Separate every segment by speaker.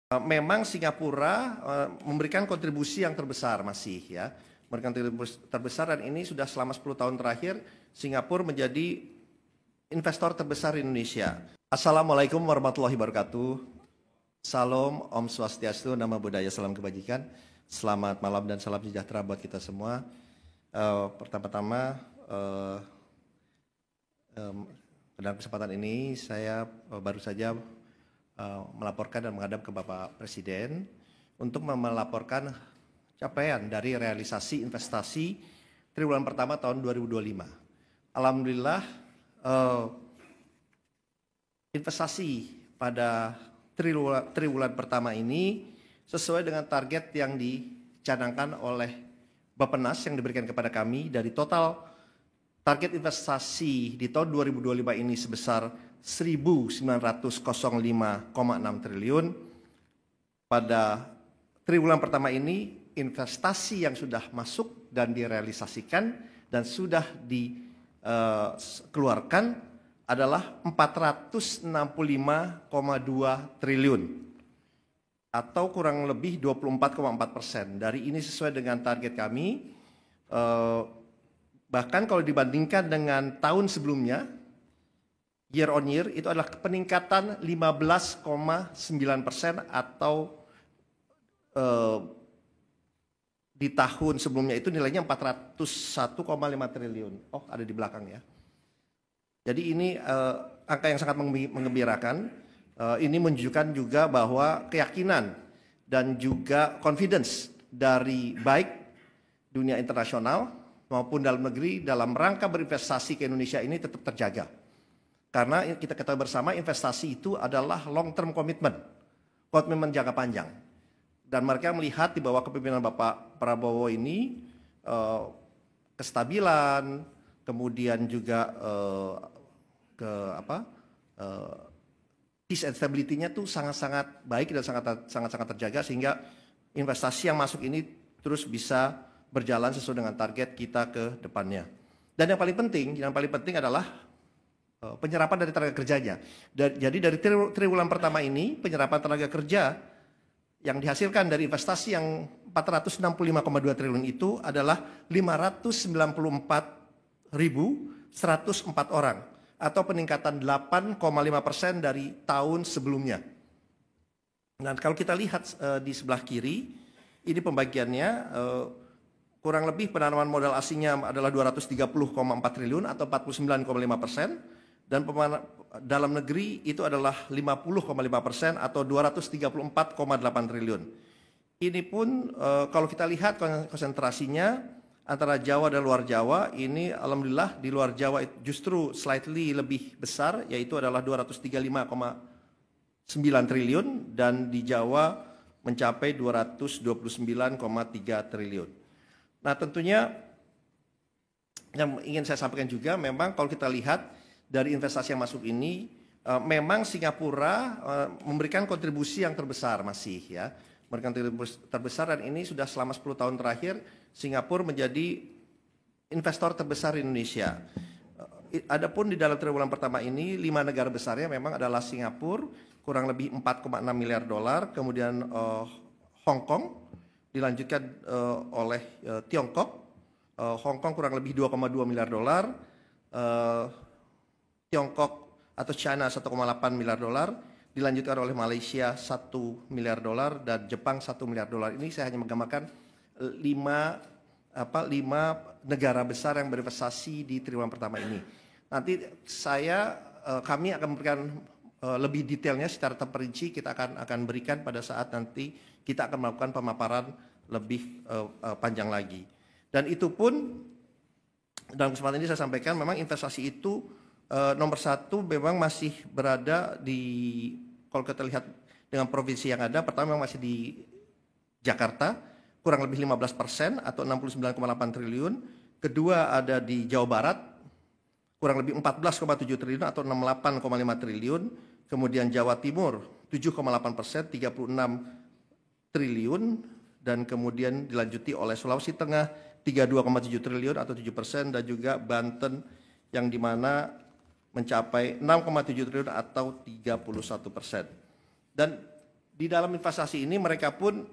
Speaker 1: Memang Singapura memberikan kontribusi yang terbesar masih ya, memberikan kontribusi terbesar, dan ini sudah selama 10 tahun terakhir Singapura menjadi investor terbesar di Indonesia. Assalamualaikum warahmatullahi wabarakatuh. Salam, Om Swastiastu, Namo Buddhaya, salam kebajikan. Selamat malam dan salam sejahtera buat kita semua. Pertama-tama pada kesempatan ini saya baru saja melaporkan dan menghadap ke Bapak Presiden untuk melaporkan capaian dari realisasi investasi triwulan pertama tahun 2025. Alhamdulillah investasi pada triwulan pertama ini sesuai dengan target yang dicanangkan oleh Bappenas yang diberikan kepada kami. Dari total target investasi di tahun 2025 ini sebesar 1.905,6 triliun. Pada triwulan pertama ini investasi yang sudah masuk dan direalisasikan dan sudah dikeluarkan adalah 465,2 triliun atau kurang lebih 24,4%. Dari ini sesuai dengan target kami. Bahkan kalau dibandingkan dengan tahun sebelumnya, year on year itu adalah peningkatan 15,9%, atau di tahun sebelumnya itu nilainya 401,5 triliun. Oh, ada di belakang ya. Jadi ini angka yang sangat menggembirakan. Ini menunjukkan juga bahwa keyakinan dan juga confidence dari baik dunia internasional maupun dalam negeri dalam rangka berinvestasi ke Indonesia ini tetap terjaga. Karena kita ketahui bersama investasi itu adalah long term commitment, komitmen jangka panjang. Dan mereka melihat di bawah kepemimpinan Bapak Prabowo ini kestabilan, kemudian juga peace and stability-nya tuh sangat-sangat baik dan sangat-sangat terjaga, sehingga investasi yang masuk ini terus bisa berjalan sesuai dengan target kita ke depannya. Dan yang paling penting adalah penyerapan dari tenaga kerjanya. Jadi dari triwulan pertama ini penyerapan tenaga kerja yang dihasilkan dari investasi yang 465,2 triliun itu adalah 594.104 orang, atau peningkatan 8,5% dari tahun sebelumnya. Dan kalau kita lihat di sebelah kiri, ini pembagiannya kurang lebih penanaman modal asingnya adalah 230,4 triliun atau 49,5%, dan dalam negeri itu adalah 50,5% atau 234,8 triliun. Ini pun kalau kita lihat konsentrasinya antara Jawa dan luar Jawa, ini alhamdulillah di luar Jawa justru slightly lebih besar, yaitu adalah 235,9 triliun, dan di Jawa mencapai 229,3 triliun. Nah, tentunya yang ingin saya sampaikan juga, memang kalau kita lihat dari investasi yang masuk ini, memang Singapura memberikan kontribusi yang terbesar masih ya, memberikan kontribusi terbesar, dan ini sudah selama 10 tahun terakhir Singapura menjadi investor terbesar di Indonesia. Adapun di dalam triwulan pertama ini 5 negara besarnya memang adalah Singapura kurang lebih 4,6 miliar dolar, kemudian Hong Kong dilanjutkan oleh Tiongkok. Hong Kong kurang lebih 2,2 miliar dolar, Tiongkok atau China 1,8 miliar dolar, dilanjutkan oleh Malaysia 1 miliar dolar, dan Jepang 1 miliar dolar. Ini saya hanya menggambarkan 5 negara besar yang berinvestasi di triwulan pertama ini. Nanti kami akan memberikan lebih detailnya secara terperinci, kita akan berikan pada saat nanti kita akan melakukan pemaparan lebih panjang lagi. Dan itu pun dalam kesempatan ini saya sampaikan, memang investasi itu nomor 1 memang masih berada di, kalau kita lihat dengan provinsi yang ada, pertama memang masih di Jakarta kurang lebih 15% atau 69,8 triliun. Kedua ada di Jawa Barat kurang lebih 14,7 triliun atau 68,5 triliun. Kemudian Jawa Timur 7,8%, 36 triliun, dan kemudian dilanjuti oleh Sulawesi Tengah 32,7 triliun atau 7%, dan juga Banten yang dimana mencapai 6,7 triliun atau 31%. Dan di dalam investasi ini mereka pun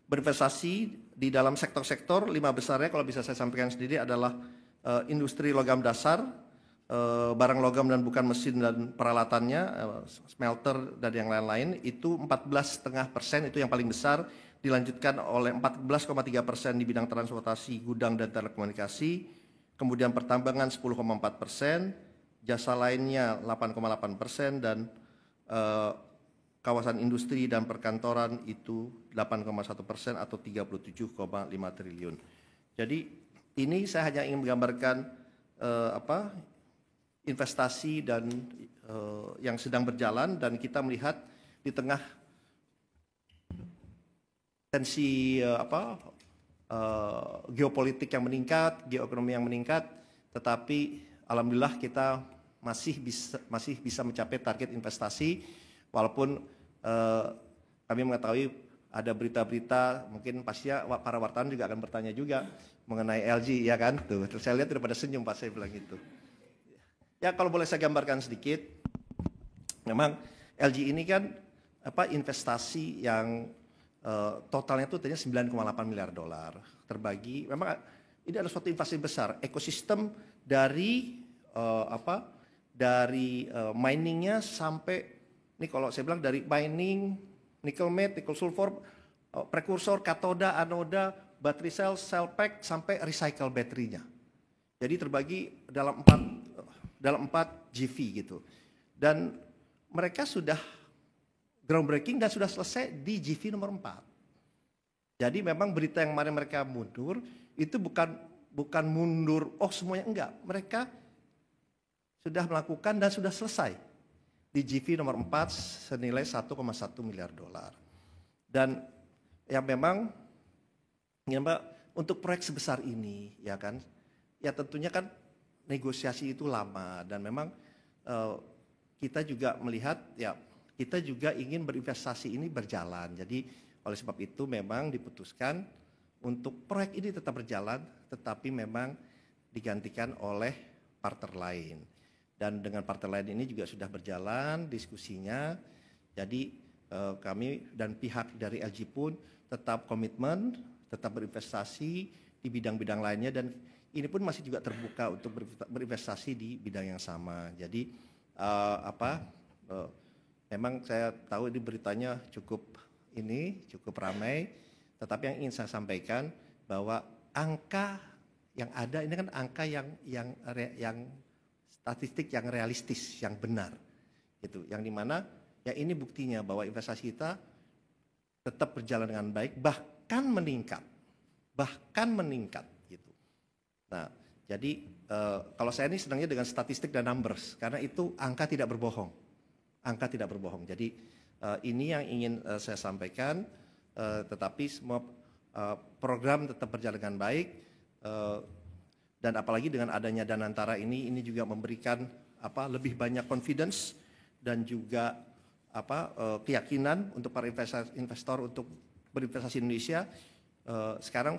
Speaker 1: berinvestasi di dalam sektor-sektor 5 besarnya kalau bisa saya sampaikan sendiri adalah industri logam dasar, barang logam dan bukan mesin dan peralatannya, smelter dan yang lain-lain itu 14,5% itu yang paling besar, dilanjutkan oleh 14,3% di bidang transportasi, gudang dan telekomunikasi, kemudian pertambangan 10,4%, jasa lainnya 8,8% dan kawasan industri dan perkantoran itu 8,1% atau 37,5 triliun. Jadi ini saya hanya ingin menggambarkan investasi dan yang sedang berjalan, dan kita melihat di tengah tensi geopolitik yang meningkat, geoekonomi yang meningkat, tetapi alhamdulillah kita masih bisa mencapai target investasi, walaupun kami mengetahui ada berita-berita, mungkin pastinya para wartawan juga akan bertanya juga mengenai LG, ya kan? Tuh, terus saya lihat daripada senyum pas saya bilang itu. Ya kalau boleh saya gambarkan sedikit, memang LG ini kan investasi yang totalnya itu ternyata 9,8 miliar dolar terbagi. Memang ini adalah suatu investasi besar, ekosistem dari miningnya sampai, ini kalau saya bilang dari mining, nickel matte, nickel sulfur, prekursor, katoda, anoda, baterai cell pack, sampai recycle baterainya. Jadi terbagi dalam 4 GV gitu. Dan mereka sudah groundbreaking dan sudah selesai di GV nomor 4. Jadi memang berita yang kemarin mereka mundur, itu bukan mundur, semuanya enggak. Mereka sudah melakukan dan sudah selesai di GV nomor 4 senilai 1,1 miliar dolar. Dan yang memang untuk proyek sebesar ini, ya kan, ya tentunya kan negosiasi itu lama, dan memang kita juga melihat, ya kita juga ingin berinvestasi ini berjalan. Jadi oleh sebab itu memang diputuskan untuk proyek ini tetap berjalan, tetapi memang digantikan oleh partner lain. Dan dengan partner lain ini juga sudah berjalan diskusinya. Jadi kami dan pihak dari LG pun tetap komitmen, tetap berinvestasi di bidang-bidang lainnya, dan ini pun masih juga terbuka untuk berinvestasi di bidang yang sama. Jadi memang saya tahu ini beritanya cukup ramai, tetapi yang ingin saya sampaikan bahwa angka yang ada ini kan angka yang statistik yang realistis, yang benar, gitu. Yang dimana ya ini buktinya bahwa investasi kita tetap berjalan dengan baik, bahkan meningkat, gitu. Nah, jadi kalau saya ini senangnya dengan statistik dan numbers, karena itu angka tidak berbohong, Jadi ini yang ingin saya sampaikan, tetapi semua program tetap berjalan dengan baik. Dan apalagi dengan adanya Danantara ini juga memberikan lebih banyak confidence dan juga keyakinan untuk para investor untuk berinvestasi di Indonesia. Sekarang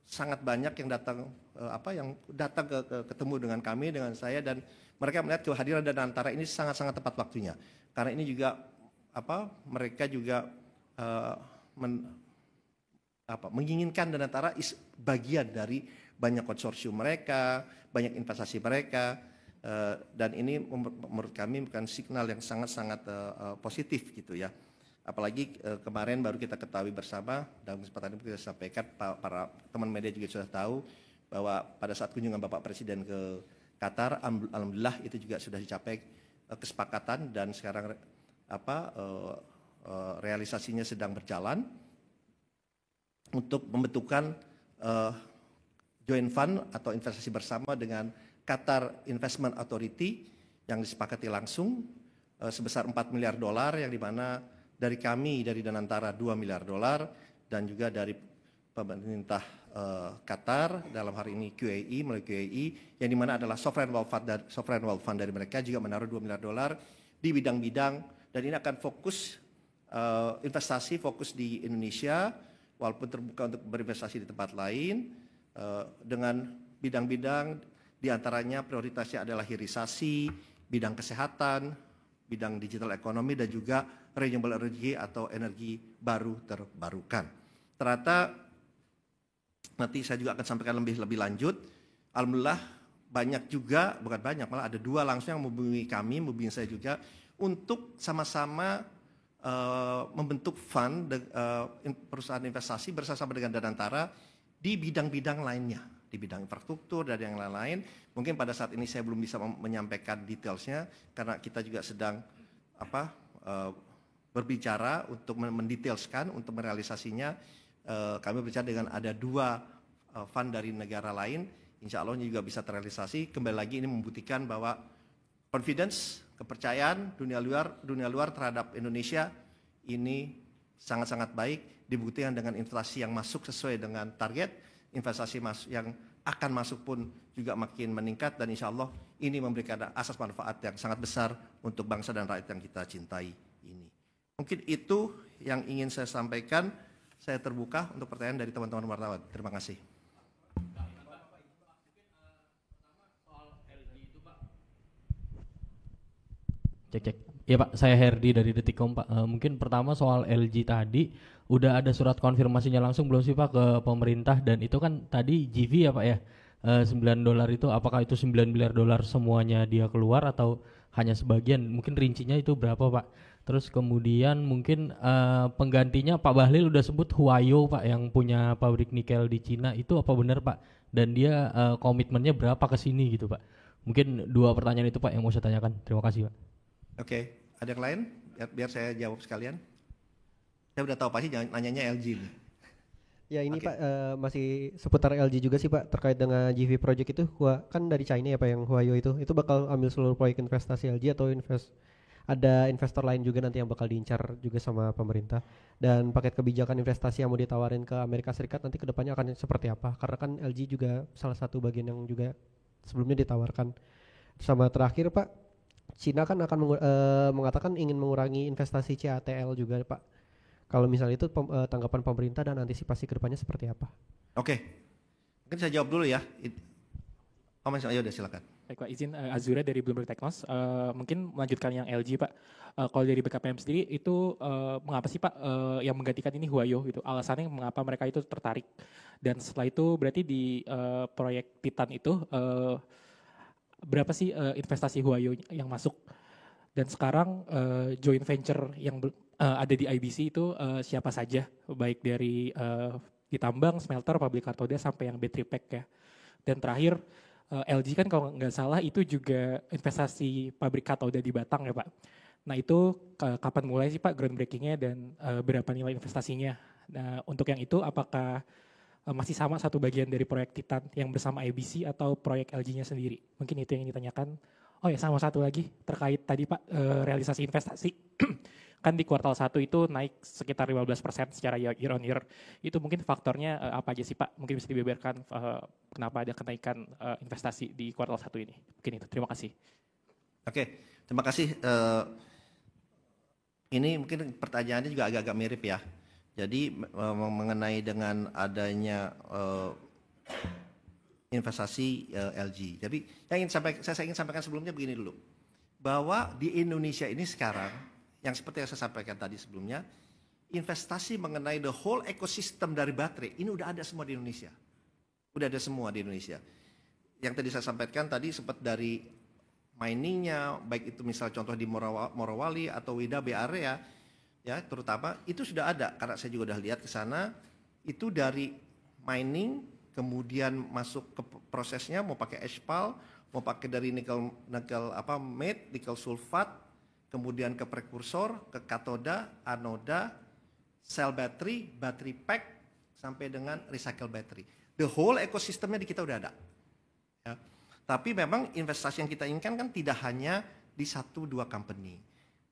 Speaker 1: sangat banyak yang datang ketemu dengan kami, dengan saya, dan mereka melihat kehadiran Danantara ini sangat-sangat tepat waktunya. Karena ini juga mereka juga menginginkan Danantara bagian dari banyak konsorsium mereka, banyak investasi mereka, dan ini menurut kami bukan signal yang sangat-sangat positif, gitu ya. Apalagi kemarin baru kita ketahui bersama, dalam kesempatan ini kita sampaikan, para teman media juga sudah tahu bahwa pada saat kunjungan Bapak Presiden ke Qatar, alhamdulillah itu juga sudah dicapai kesepakatan, dan sekarang realisasinya sedang berjalan untuk membentukkan joint fund atau investasi bersama dengan Qatar Investment Authority yang disepakati langsung sebesar 4 miliar dolar, yang dimana dari kami, dari Danantara 2 miliar dolar, dan juga dari pemerintah Qatar dalam hari ini melalui QAE, yang dimana adalah sovereign wealth fund dari mereka juga menaruh 2 miliar dolar di bidang-bidang, dan ini akan fokus investasi fokus di Indonesia, walaupun terbuka untuk berinvestasi di tempat lain, dengan bidang-bidang diantaranya prioritasnya adalah hilirisasi, bidang kesehatan, bidang digital ekonomi dan juga renewable energy atau energi baru terbarukan. Ternyata nanti saya juga akan sampaikan lebih lanjut. Alhamdulillah banyak juga, bukan banyak, malah ada 2 langsung yang menghubungi kami, menghubungi saya juga untuk sama-sama membentuk fund perusahaan investasi bersama dengan Danantara di bidang-bidang lainnya, di bidang infrastruktur dan yang lain-lain. Mungkin pada saat ini saya belum bisa menyampaikan detailsnya karena kita juga sedang berbicara untuk mendetailskan, untuk merealisasinya. Kami berbicara dengan ada 2 fund dari negara lain, insya Allah ini juga bisa terrealisasi. Kembali lagi ini membuktikan bahwa confidence, kepercayaan dunia luar terhadap Indonesia ini sangat-sangat baik, dibuktikan dengan inflasi yang masuk sesuai dengan target, investasi yang akan masuk pun juga makin meningkat, dan insya Allah ini memberikan asas manfaat yang sangat besar untuk bangsa dan rakyat yang kita cintai ini. Mungkin itu yang ingin saya sampaikan. Saya terbuka untuk pertanyaan dari teman-teman wartawan. Terima kasih.
Speaker 2: Cek. Ya Pak, saya Herdi dari Detikcom Pak. Mungkin pertama soal LG tadi, udah ada surat konfirmasinya langsung belum sih Pak ke pemerintah? Dan itu kan tadi GV ya Pak ya, $9 itu apakah itu $9 miliar semuanya dia keluar atau hanya sebagian? Mungkin rincinya itu berapa Pak? Terus kemudian mungkin penggantinya Pak Bahlil udah sebut Huayo Pak yang punya pabrik nikel di Cina, itu apa benar Pak? Dan dia komitmennya berapa ke sini gitu Pak? Mungkin 2 pertanyaan itu Pak yang mau saya tanyakan. Terima kasih Pak.
Speaker 1: Oke, ada yang lain? Biar saya jawab sekalian. Saya udah tahu pasti jangan nanyanya LG nih.
Speaker 3: Ya ini Pak, masih seputar LG juga sih Pak, terkait dengan GV Project itu, kan dari China ya Pak yang Huayo itu bakal ambil seluruh proyek investasi LG atau ada investor lain juga nanti yang bakal diincar juga sama pemerintah, dan paket kebijakan investasi yang mau ditawarin ke Amerika Serikat nanti kedepannya akan seperti apa, karena kan LG juga salah satu bagian yang juga sebelumnya ditawarkan. Sama terakhir Pak, Cina kan akan mengatakan ingin mengurangi investasi CATL juga Pak. Kalau misalnya itu tanggapan pemerintah dan antisipasi kedepannya seperti apa?
Speaker 1: Oke, mungkin saya jawab dulu ya. Ya udah silakan.
Speaker 4: Baik Pak, izin Azura dari Bloomberg Technos. Mungkin melanjutkan yang LG Pak. Kalau dari BKPM sendiri itu mengapa sih Pak yang menggantikan ini Huayo gitu? Alasannya mengapa mereka itu tertarik? Dan setelah itu berarti di proyek Titan itu berapa sih investasi Huayo yang masuk? Dan sekarang joint venture yang ada di IBC itu siapa saja? Baik dari di tambang, smelter, pabrik katoda sampai yang battery pack ya. Dan terakhir LG kan kalau nggak salah itu juga investasi pabrik katoda di Batang ya Pak. Nah itu kapan mulai sih Pak groundbreakingnya dan berapa nilai investasinya? Nah untuk yang itu apakah masih sama satu bagian dari proyek Titan yang bersama IBC atau proyek LG-nya sendiri? Mungkin itu yang ditanyakan. Oh ya sama satu lagi terkait tadi Pak realisasi investasi. Kan di kuartal 1 itu naik sekitar 15% secara year on year. Itu mungkin faktornya apa aja sih Pak? Mungkin bisa dibeberkan kenapa ada kenaikan investasi di kuartal 1 ini. Mungkin itu. Terima kasih.
Speaker 1: Oke, terima kasih. Ini mungkin pertanyaannya juga agak-agak mirip ya. Jadi mengenai dengan adanya investasi LG. Jadi yang saya ingin sampaikan sebelumnya begini dulu. Bahwa di Indonesia ini sekarang, yang seperti yang saya sampaikan tadi sebelumnya, investasi mengenai the whole ecosystem dari baterai, ini udah ada semua di Indonesia. Udah ada semua di Indonesia. Yang tadi saya sampaikan tadi sempat dari miningnya, baik itu misal contoh di Morowali atau Widabe area, ya terutama itu sudah ada. Karena saya juga udah lihat ke sana, itu dari mining, kemudian masuk ke prosesnya mau pakai aspal, mau pakai dari nikel matte, nikel sulfat, kemudian ke prekursor, ke katoda, anoda, cell battery, battery pack, sampai dengan recycle battery. The whole ekosistemnya di kita udah ada. Ya. Tapi memang investasi yang kita inginkan kan tidak hanya di 1-2 company.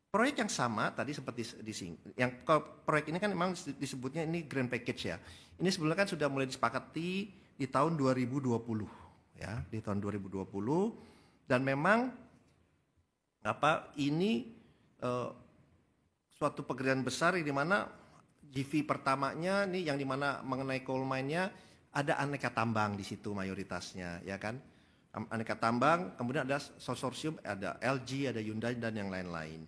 Speaker 1: Proyek yang sama tadi seperti yang proyek ini kan memang disebutnya ini grand package ya. Ini sebenarnya kan sudah mulai disepakati di tahun 2020 ya, di tahun 2020, dan memang ini suatu pekerjaan besar di mana GV pertamanya nih yang dimana mengenai coal mine-nya ada aneka tambang di situ mayoritasnya ya kan. aneka tambang, kemudian ada konsorsium, ada LG, ada Hyundai dan yang lain-lain.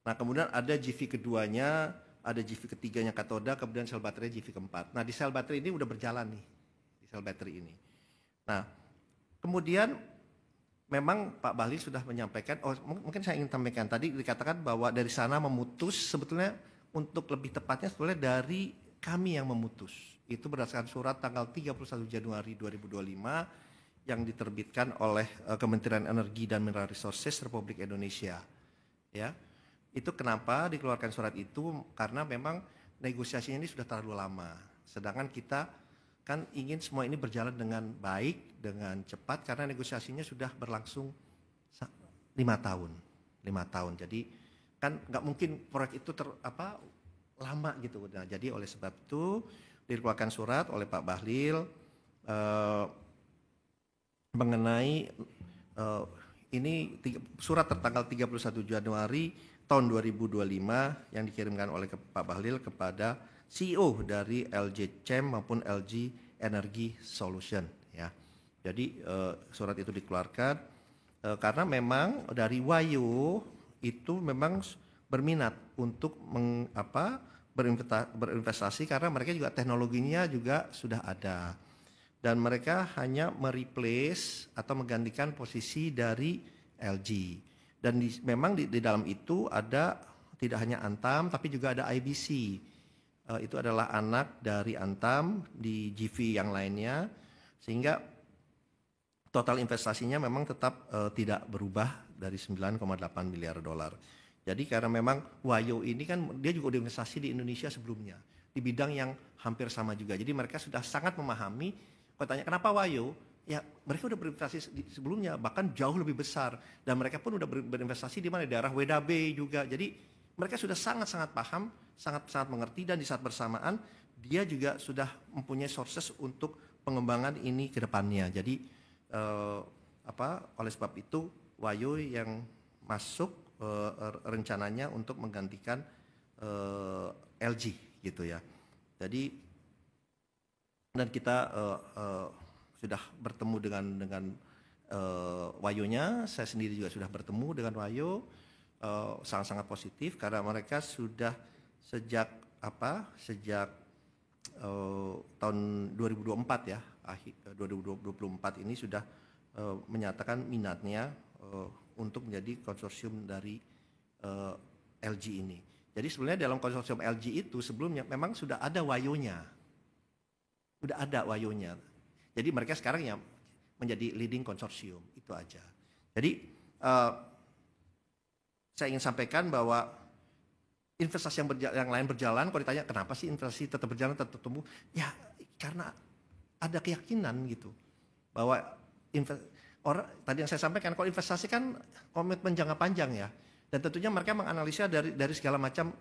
Speaker 1: Nah kemudian ada GV keduanya, ada GV ketiganya katoda, kemudian sel baterai GV keempat. Nah di sel baterai ini udah berjalan nih, di sel baterai ini. Nah kemudian memang Pak Bahlil sudah menyampaikan, mungkin saya ingin sampaikan tadi dikatakan bahwa dari sana memutus, sebetulnya untuk lebih tepatnya sebetulnya dari kami yang memutus. Itu berdasarkan surat tanggal 31 Januari 2025 yang diterbitkan oleh Kementerian Energi dan Mineral Resources Republik Indonesia. Ya, itu kenapa dikeluarkan surat itu, karena memang negosiasinya ini sudah terlalu lama. Sedangkan kita kan ingin semua ini berjalan dengan baik, dengan cepat, karena negosiasinya sudah berlangsung 5 tahun. Jadi kan nggak mungkin proyek itu lama gitu. Nah, jadi oleh sebab itu dikeluarkan surat oleh Pak Bahlil mengenai ini surat tertanggal 31 Januari tahun 2025 yang dikirimkan oleh Pak Bahlil kepada CEO dari LG Chem maupun LG Energy Solution ya. Jadi surat itu dikeluarkan karena memang dari Wayo itu memang berminat untuk berinvestasi karena mereka juga teknologinya juga sudah ada. Dan mereka hanya mereplace atau menggantikan posisi dari LG. Dan memang di dalam itu ada tidak hanya Antam tapi juga ada IBC. Itu adalah anak dari Antam di GV yang lainnya, sehingga total investasinya memang tetap tidak berubah dari 9,8 miliar dolar. Jadi karena memang Wayo ini kan dia juga udah investasi di Indonesia sebelumnya di bidang yang hampir sama juga. Jadi mereka sudah sangat memahami. Kalau tanya kenapa Wayo, ya mereka udah berinvestasi sebelumnya bahkan jauh lebih besar, dan mereka pun udah berinvestasi di mana, di daerah WDB juga. Jadi mereka sudah sangat-sangat paham, sangat-sangat mengerti, dan di saat bersamaan dia juga sudah mempunyai sources untuk pengembangan ini ke depannya. Jadi oleh sebab itu Wayo yang masuk rencananya untuk menggantikan LG gitu ya. Jadi dan kita sudah bertemu dengan Wayonya, saya sendiri juga sudah bertemu dengan Wayo. Sangat-sangat positif karena mereka sudah sejak tahun 2024 ya, akhir 2024 ini sudah menyatakan minatnya untuk menjadi konsorsium dari LG ini. Jadi sebenarnya dalam konsorsium LG itu sebelumnya memang sudah ada Wayonya. Jadi mereka sekarang ya menjadi leading konsorsium, itu aja. Jadi saya ingin sampaikan bahwa investasi yang lain berjalan. Kalau ditanya kenapa sih investasi tetap berjalan, tetap tumbuh, ya karena ada keyakinan gitu bahwa orang tadi yang saya sampaikan, kalau investasi kan komitmen jangka panjang ya, dan tentunya mereka menganalisa dari segala macam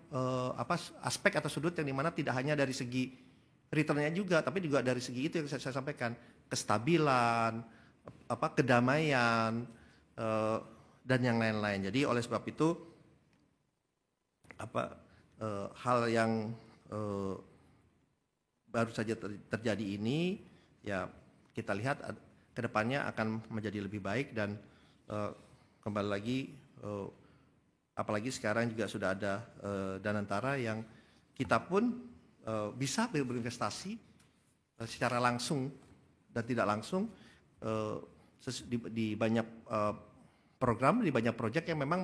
Speaker 1: aspek atau sudut, yang dimana tidak hanya dari segi returnnya juga, tapi juga dari segi itu yang saya sampaikan, kestabilan, kedamaian, dan yang lain-lain. Jadi oleh sebab itu hal yang baru saja terjadi ini ya kita lihat kedepannya akan menjadi lebih baik, dan kembali lagi apalagi sekarang juga sudah ada Danantara yang kita pun bisa berinvestasi secara langsung dan tidak langsung di banyak program, di banyak proyek yang memang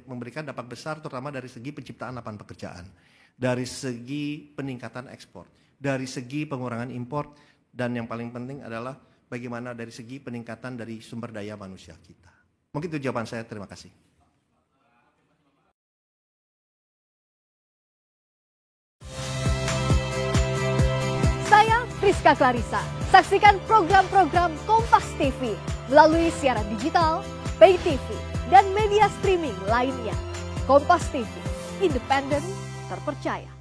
Speaker 1: memberikan dampak besar, terutama dari segi penciptaan lapangan pekerjaan, dari segi peningkatan ekspor, dari segi pengurangan impor, dan yang paling penting adalah bagaimana dari segi peningkatan dari sumber daya manusia kita. Mungkin itu jawaban saya, terima kasih.
Speaker 5: Saya Priska Clarissa. Saksikan program-program Kompas TV melalui siaran digital, pay TV, dan media streaming lainnya. Kompas TV, independen, terpercaya.